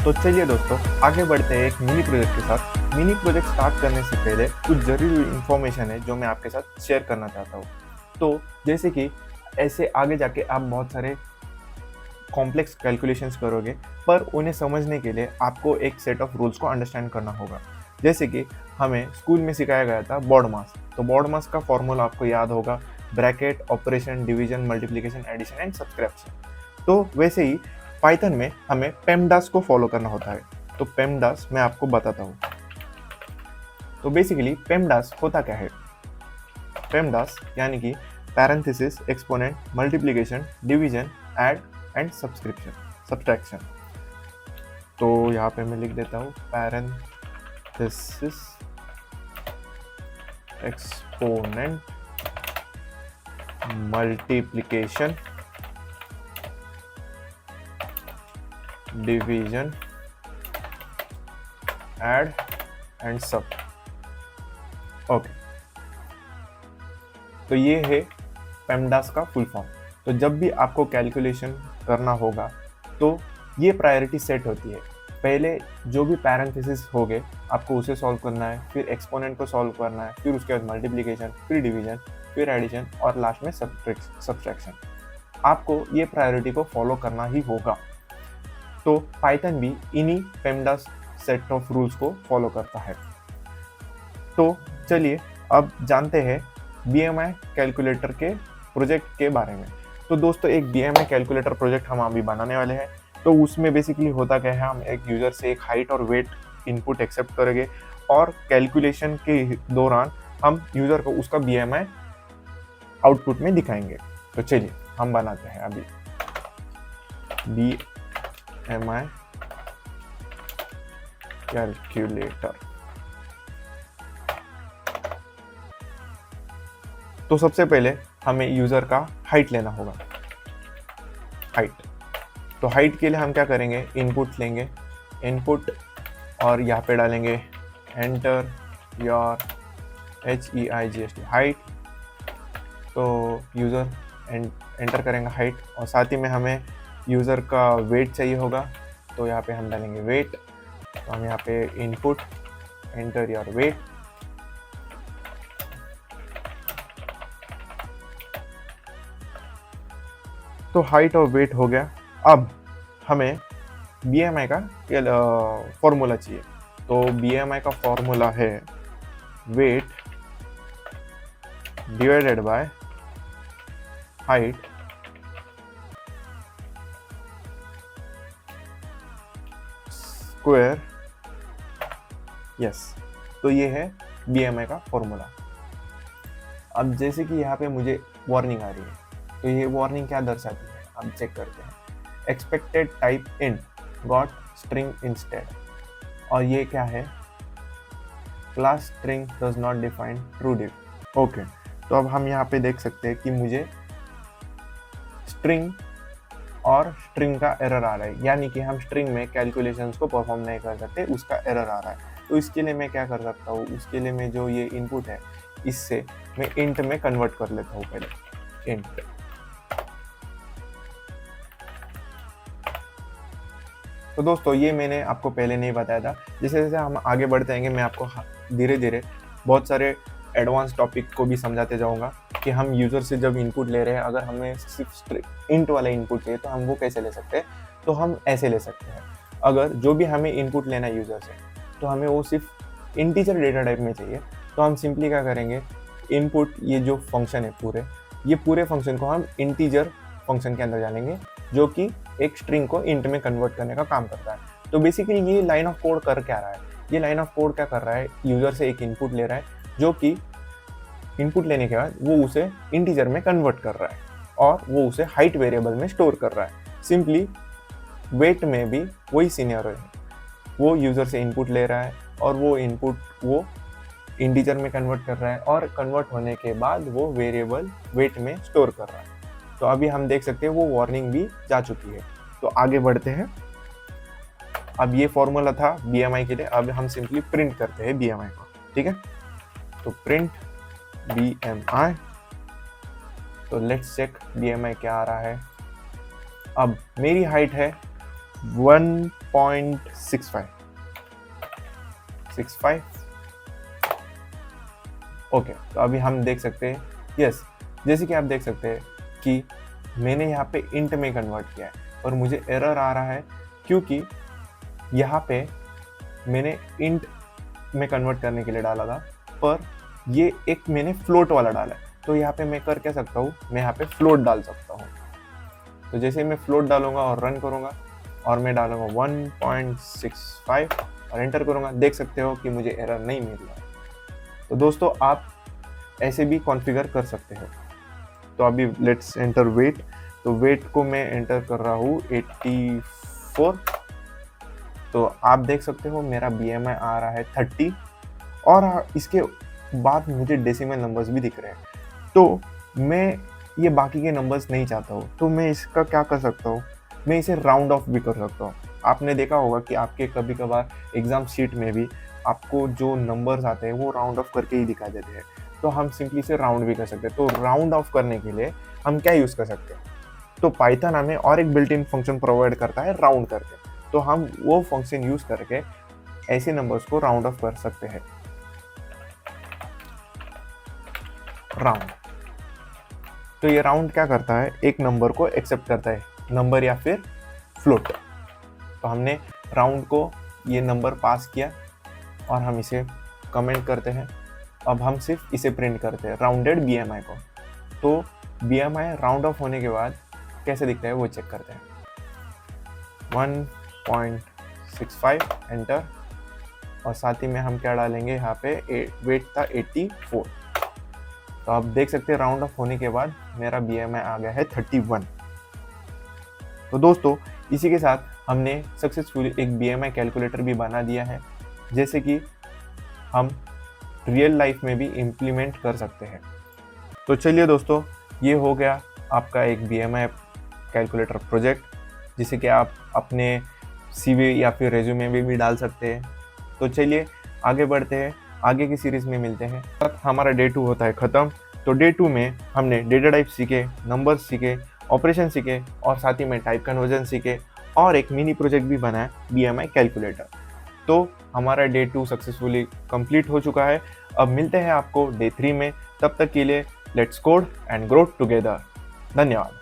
तो चलिए दोस्तों, आगे बढ़ते हैं एक मिनी प्रोजेक्ट के साथ। मिनी प्रोजेक्ट स्टार्ट करने से पहले कुछ ज़रूरी इन्फॉर्मेशन है जो मैं आपके साथ शेयर करना चाहता हूँ। तो जैसे कि ऐसे आगे जाके आप बहुत सारे कॉम्प्लेक्स कैलकुलेशंस करोगे, पर उन्हें समझने के लिए आपको एक सेट ऑफ रूल्स को अंडरस्टैंड करना होगा। जैसे कि हमें स्कूल में सिखाया गया था बॉड मास। तो बॉड मास का फॉर्मूला आपको याद होगा, bracket, operation, division, multiplication, addition and subtraction. तो वैसे ही पाइथन में हमें पेमडास को फॉलो करना होता है। तो पेमडास मैं आपको बताता हूँ। तो बेसिकली पेमडास होता क्या है? पेमडास यानी कि parenthesis, exponent, multiplication, division, add and subtraction. तो यहाँ पे मैं लिख देता हूँ parenthesis, exponent, multiplication, division, add and सब। ओके, तो ये है पेमडास का फुल फॉर्म। तो जब भी आपको कैलकुलेशन करना होगा तो ये प्रायोरिटी सेट होती है। पहले जो भी पैरेंथेसिस हो गए आपको उसे सॉल्व करना है, फिर एक्सपोनेंट को सॉल्व करना है, फिर उसके बाद मल्टीप्लिकेशन, फिर डिवीजन, फिर एडिशन और लास्ट में सब्सट्रैक्शन। आपको ये प्रायोरिटी को फॉलो करना ही होगा। तो पाइथन भी इन्हीं पेमडास सेट ऑफ रूल्स को फॉलो करता है। तो चलिए अब जानते हैं BMI कैलकुलेटर के प्रोजेक्ट के बारे में। तो दोस्तों, एक BMI कैलकुलेटर प्रोजेक्ट हम अभी बनाने वाले हैं। तो उसमें बेसिकली होता क्या है, हम एक यूज़र से एक हाइट और वेट इनपुट एक्सेप्ट करेंगे और कैलकुलेशन के दौरान हम यूज़र को उसका BMI आउटपुट में दिखाएंगे। तो चलिए हम बनाते हैं अभी BMI कैलकुलेटर। तो सबसे पहले हमें यूज़र का हाइट लेना होगा। हाइट, तो हाइट के लिए हम क्या करेंगे, इनपुट लेंगे, इनपुट और यहाँ पे डालेंगे एंटर योर HEIGHT हाइट। तो यूज़र एंटर करेंगे हाइट, और साथ ही में हमें यूज़र का वेट चाहिए होगा। तो यहाँ पे हम डालेंगे वेट। तो हम यहाँ पे इनपुट एंटर योर वेट, तो हाइट और वेट हो गया। अब हमें BMI का फॉर्मूला चाहिए। तो BMI का फॉर्मूला है weight divided by height square. Yes, तो ये है BMI का फॉर्मूला। अब जैसे कि यहाँ पे मुझे वार्निंग आ रही है, तो ये वार्निंग क्या दर्शाती है, अब चेक करते हैं। Expected type int got string instead, और ये क्या है, class string does not define true diff. Okay, तो अब हम यहाँ पे देख सकते हैं कि मुझे स्ट्रिंग और स्ट्रिंग का एरर आ रहा है, यानी कि हम स्ट्रिंग में कैलकुलेशंस को परफॉर्म नहीं कर सकते, उसका एरर आ रहा है। तो इसके लिए मैं क्या कर सकता हूँ, उसके लिए मैं जो ये इनपुट है इससे मैं इंट में कन्वर्ट कर लेता हूँ। पहले इंट, तो दोस्तों ये मैंने आपको पहले नहीं बताया था। जैसे जैसे हम आगे बढ़ते रहेंगे मैं आपको धीरे धीरे बहुत सारे एडवांस टॉपिक को भी समझाते जाऊंगा कि हम यूज़र से जब इनपुट ले रहे हैं, अगर हमें सिर्फ इंट वाला इनपुट चाहिए तो हम वो कैसे ले सकते हैं। तो हम ऐसे ले सकते हैं, अगर जो भी हमें इनपुट लेना है यूज़र से, तो हमें वो सिर्फ इंटीजर डेटा टाइप में चाहिए, तो हम सिंपली क्या करेंगे, इनपुट ये जो फंक्शन है ये पूरे फंक्शन को हम इंटीजर फंक्शन के अंदर डालेंगे, जो कि एक स्ट्रिंग को इंट में कन्वर्ट करने का काम करता है। तो बेसिकली ये लाइन ऑफ कोड कर क्या रहा है, ये लाइन ऑफ कोड क्या कर रहा है, यूज़र से एक इनपुट ले रहा है, जो कि इनपुट लेने के बाद वो उसे इंटीजर में कन्वर्ट कर रहा है और वो उसे हाइट वेरिएबल में स्टोर कर रहा है। सिंपली वेट में भी वही सीनियर है, वो यूज़र से इनपुट ले रहा है और वो इनपुट वो इंटीजर में कन्वर्ट कर रहा है, और कन्वर्ट होने के बाद वो वेरिएबल वेट में स्टोर कर रहा है। तो अभी हम देख सकते हैं वो वार्निंग भी जा चुकी है। तो आगे बढ़ते हैं। अब ये फॉर्मूला था BMI के लिए, अब हम सिंपली प्रिंट करते हैं BMI को, ठीक है। तो प्रिंट BMI, तो लेट्स चेक BMI क्या आ रहा है। अब मेरी हाइट है 1.65 ओके। तो अभी हम देख सकते हैं यस, जैसे कि आप देख सकते हैं कि मैंने यहाँ पे इंट में कन्वर्ट किया है और मुझे एरर आ रहा है क्योंकि यहाँ पे मैंने इंट में कन्वर्ट करने के लिए डाला था, पर ये एक मैंने फ्लोट वाला डाला है। तो यहाँ पे मैं कर क्या सकता हूँ, मैं यहाँ पे फ्लोट डाल सकता हूँ। तो जैसे मैं फ्लोट डालूंगा और रन करूंगा और मैं डालूंगा 1.65 और एंटर करूंगा, देख सकते हो कि मुझे एरर नहीं मिल रहा है। तो दोस्तों आप ऐसे भी कॉन्फ़िगर कर सकते हो। तो अभी लेट्स एंटर वेट। तो वेट को मैं एंटर कर रहा हूँ 84। तो आप देख सकते हो मेरा BMI आ रहा है 30 और इसके बाद मुझे डेसिमल नंबर्स भी दिख रहे हैं। तो मैं ये बाकी के नंबर्स नहीं चाहता हूँ, तो मैं इसका क्या कर सकता हूँ, मैं इसे राउंड ऑफ भी कर सकता हूँ। आपने देखा होगा कि आपके कभी कभार एग्जाम शीट में भी आपको जो नंबर्स आते हैं वो राउंड ऑफ करके ही दिखा देते हैं। तो हम सिंपली से राउंड भी कर सकते हैं। तो राउंड ऑफ करने के लिए हम क्या यूज़ कर सकते हैं, तो पाइथन हमें और एक बिल्ट इन फंक्शन प्रोवाइड करता है राउंड करके। तो हम वो फंक्शन यूज़ करके ऐसे नंबर्स को राउंड ऑफ कर सकते हैं। राउंड, तो ये राउंड क्या करता है, एक नंबर को एक्सेप्ट करता है, नंबर या फिर फ्लोट। तो हमने राउंड को ये नंबर पास किया और हम इसे कमेंट करते हैं। अब हम सिर्फ इसे प्रिंट करते हैं, राउंडेड BMI को। तो BMI राउंड ऑफ होने के बाद कैसे दिखता है वो चेक करते हैं। 1.65 एंटर और साथ ही में हम क्या डालेंगे, यहाँ पे वेट था 84। तो आप देख सकते हैं राउंड ऑफ होने के बाद मेरा BMI आ गया है 31। तो दोस्तों इसी के साथ हमने सक्सेसफुली एक BMI कैलकुलेटर भी बना दिया है, जैसे कि हम रियल लाइफ में भी इम्प्लीमेंट कर सकते हैं। तो चलिए दोस्तों, ये हो गया आपका एक BMI कैलकुलेटर प्रोजेक्ट, जिसे कि आप अपने CV या फिर रेज्यूमे में भी डाल सकते हैं। तो चलिए आगे बढ़ते हैं, आगे की सीरीज़ में मिलते हैं। हमारा Day 2 होता है ख़त्म। तो Day 2 में हमने डेटा टाइप सीखे, नंबर्स सीखे, ऑपरेशन सीखे और साथ ही में टाइप कन्वर्जन सीखे और एक मिनी प्रोजेक्ट भी बनाया BMI कैलकुलेटर। तो हमारा Day 2 सक्सेसफुली कंप्लीट हो चुका है। अब मिलते हैं आपको Day 3 में। तब तक के लिए let's code and grow together. धन्यवाद।